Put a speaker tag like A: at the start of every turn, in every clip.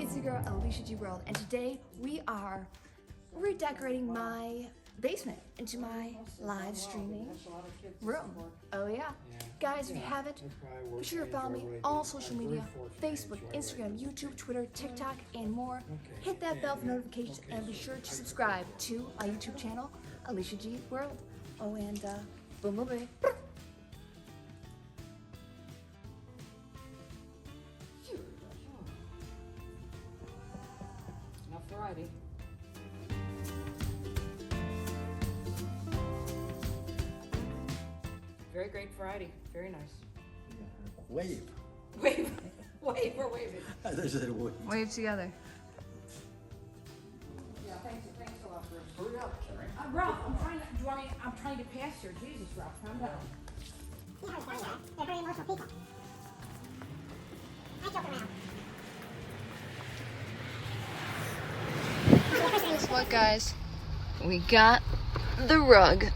A: It's your girl Alicia G World, and today we are redecorating my basement into my live streaming room. Oh yeah. Guys, if you haven't, be sure to follow me on all social media, Facebook, Instagram, YouTube, Twitter, TikTok, and more. Hit that bell for notifications and be sure to subscribe to my YouTube channel, Alicia G World. Oh, and boom, boom, baby.
B: Enough variety. Very great variety. Very nice.
C: Wave.
B: Wave. Wave. We're waving.
C: I said wave.
A: Wave together.
B: Yeah, thanks a lot for
C: Hurry up, Carrie.
B: Ralph, I'm trying to pass here. Jesus, Ralph, calm down.
D: You know how to find that. They're very emotional people. I joke around.
A: Guess what, guys? We got the rug.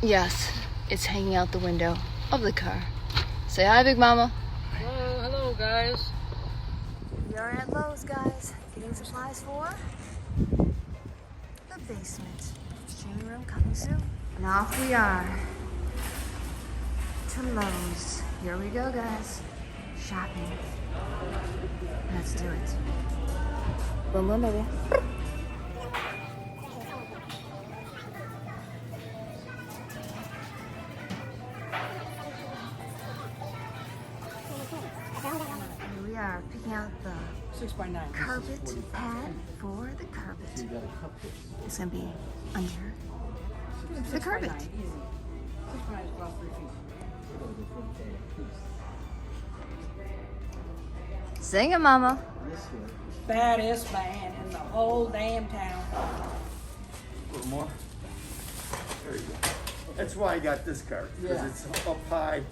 A: Yes, it's hanging out the window of the car. Say hi, Big Mama.
B: Hello, guys.
A: We are at Lowe's, guys, getting supplies for the basement. Streaming room coming soon. And off we are to Lowe's. Here we go, guys. Shopping. Let's do it. Boom, boom, baby. Here we are picking out the
B: 6x9.
A: carpet pad for the carpet. It's gonna be under the carpet.
B: 6x9, easy. 6x9 is about 3 feet.
A: Sing it, Mama.
B: Baddest man in the whole damn town.
C: A little more. There you go. That's why I got this cart, because
B: Yeah.
C: it's up high,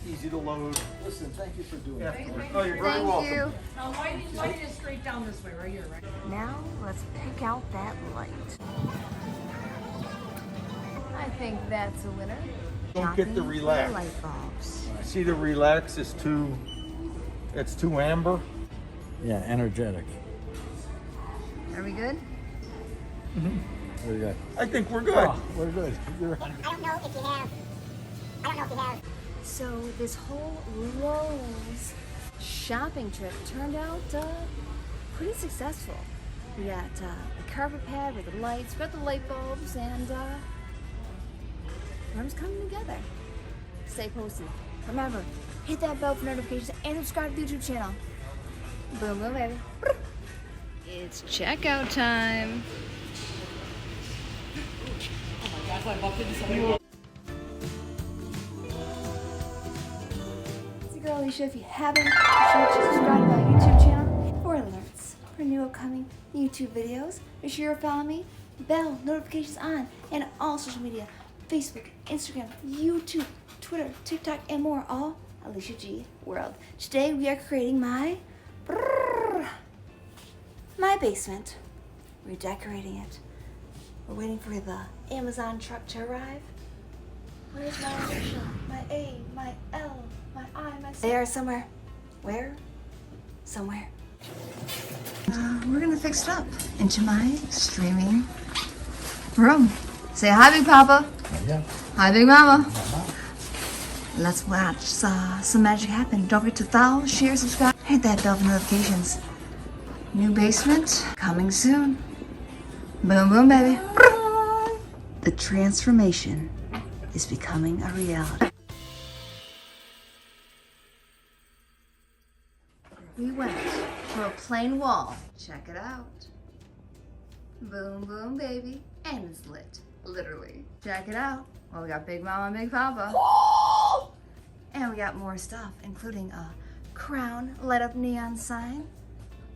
C: easy to load. Listen, thank you for doing that.
B: Thank
C: Oh, you're very
A: Thank
C: welcome.
A: you.
B: Now, why did it straight down this way, right here, right?
A: Now let's pick out that light. I think that's a winner.
C: Don't get the
A: Shopping for
C: relax.
A: light bulbs.
C: See the relax is too, it's too amber.
E: Yeah, energetic.
A: Are we good?
E: We're good.
C: I think we're good.
E: Oh, we're good. You're
D: I don't know if you have.
A: So this whole Lowe's shopping trip turned out pretty successful. We got the carpet pad with the lights, we got the light bulbs, and room's coming together. Stay posted. Remember, hit that bell for notifications and subscribe to the YouTube channel. Boom, boom, baby. It's checkout time.
B: That's why I bumped into somebody.
A: It's your girl Alicia. If you haven't, be sure to subscribe to my YouTube channel for alerts for new upcoming YouTube videos. Be sure to follow me, bell notifications on, and all social media: Facebook, Instagram, YouTube, Twitter, TikTok, and more. All Alicia G World. Today we are creating my basement. We're decorating it. We're waiting for the Amazon truck to arrive. Where's my initial? My A, my L, my I, my C. They are somewhere. Where? Somewhere. We're gonna fix it up into my streaming room. Say hi, Big Papa.
E: Yeah.
A: Hi, Big Mama. Let's watch some magic happen. Don't forget to follow, share, subscribe, hit that bell for notifications. New basement coming soon. Boom, boom, baby. The transformation is becoming a reality. We went for a plain wall. Check it out. Boom, boom, baby. And it's lit. Literally. Check it out. Well, we got Big Mama and Big Papa. And we got more stuff, including a crown light up neon sign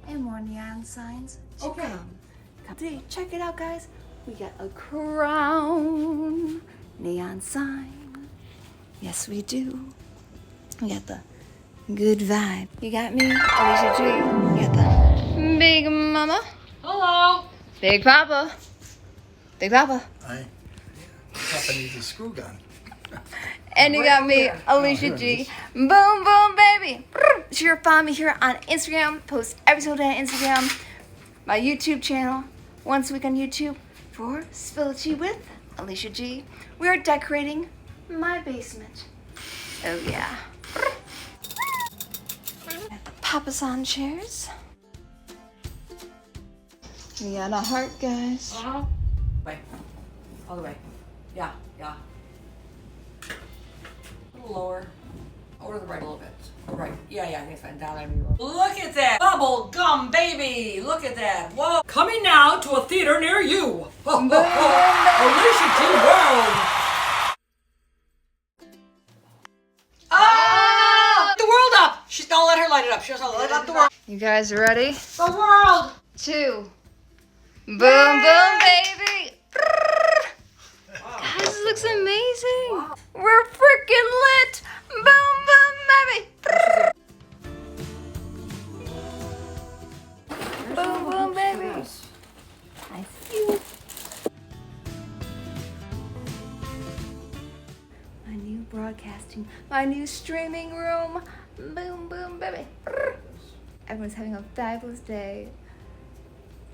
A: and more neon signs to come. Check it out, guys. We got a crown neon sign. Yes, we do. We got the good vibe. You got me, Alicia G. You got the Big Mama.
B: Hello.
A: Big Papa. Big Papa.
C: Papa needs a screw gun.
A: And you got me, Alicia G. Boom, boom, baby. Sure, find me here on Instagram. Post every single day on Instagram. My YouTube channel, once a week on YouTube for Spill the Tea with Alicia G. We are decorating my basement. Oh, yeah. Papasan chairs. We got a heart, guys.
B: Way. All the way. Yeah, yeah. A little lower. Over to the right a little bit. Right. Yeah, I think it's fine. Down there. Look at that. Bubble gum, baby. Look at that. Whoa. Coming now to a theater near you. AliciaGWorld. Ah! The world up. She's gonna let her light it up. She's gonna light up the world.
A: You guys ready?
B: The world.
A: 2. Boom, boom, baby. Guys, this looks amazing.
B: Wow.
A: We're freaking lit. Boom, boom, baby. Boom, boom, baby. I see you. My new broadcasting, my new streaming room. Boom, boom, baby. Everyone's having a fabulous day.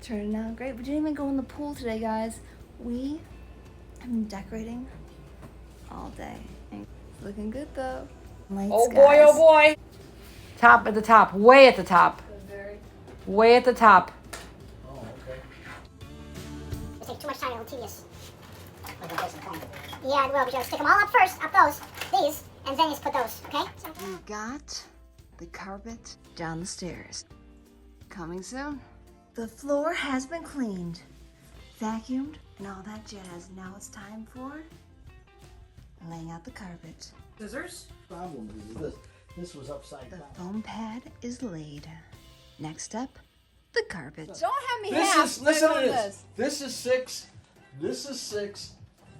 A: Turning out great. We didn't even go in the pool today, guys. We have been decorating all day. It's looking good though. Lights,
B: Oh boy,
A: guys.
B: oh boy. Top at the top. Way at the top. Way at the top.
E: Oh, okay.
D: It takes too much time, it's tedious. Yeah, it will, but you gotta stick them all up first, up those, these, and then you just put those, okay?
A: We got the carpet down the stairs. Coming soon. The floor has been cleaned, vacuumed, and all that jazz. Now it's time for laying out the carpet.
B: Scissors.
E: Problem is this. This was upside
A: The
E: down.
A: foam pad is laid. Next up, the carpet. Don't have me
C: This
A: half.
C: is, listen to this. This is 6. This is 6.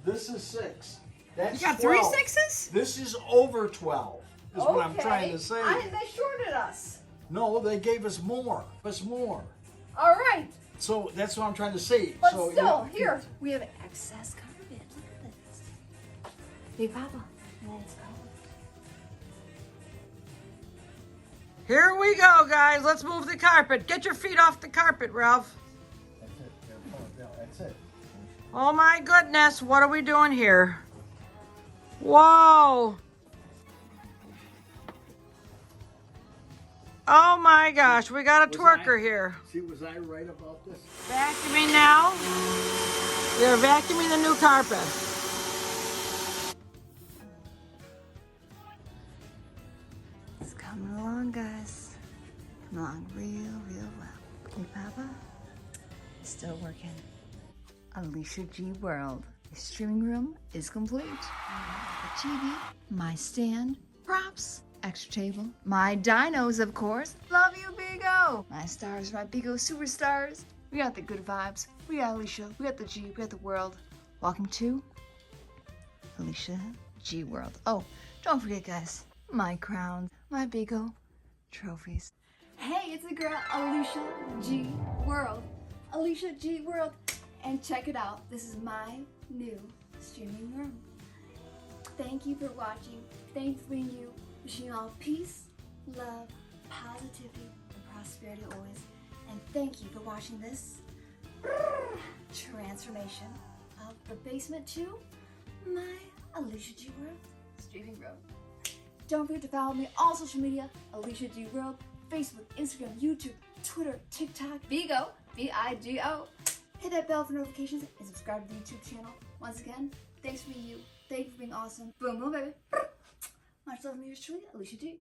C: This is 6. That's
B: You got
C: 12.
B: 3 6s?
C: This is over 12, is what I'm trying to say.
B: They shorted us.
C: No, they gave us more.
A: All right,
C: So that's what I'm trying to say.
A: but
C: so
A: still, here we have excess carpet. Look at this. Big Papa, let's go.
B: Here we go, guys. Let's move the carpet. Get your feet off the carpet, Ralph.
E: That's it. Yeah, that's it.
B: Oh my goodness, what are we doing here? Whoa. Oh my gosh, we got a twerker here.
E: See, was I right about this?
B: Vacuuming now. They're vacuuming the new carpet.
A: It's coming along, guys. Coming along real well. Big Papa is still working. Alicia G World. The streaming room is complete. The TV, my stand, props, extra table, my dinos, of course. Love you, BIGO. My stars, my BIGO superstars. We got the good vibes. We got Alicia. We got the G. We got the world. Welcome to Alicia G World. Oh, don't forget, guys, my crowns, my BIGO trophies. Hey, it's the girl Alicia G World. Alicia G World. And check it out. This is my new streaming room. Thank you for watching. Thank you for being you. Wishing you all peace, love, positivity, and prosperity always. And thank you for watching this transformation of the basement to my Alicia G World streaming room. Don't forget to follow me on all social media, Alicia G World, Facebook, Instagram, YouTube, Twitter, TikTok, BIGO, BIGO. Hit that bell for notifications and subscribe to the YouTube channel. Once again, thanks for being you. Thank you for being awesome. Boom, boom, baby. Much love from yours truly, Alicia G.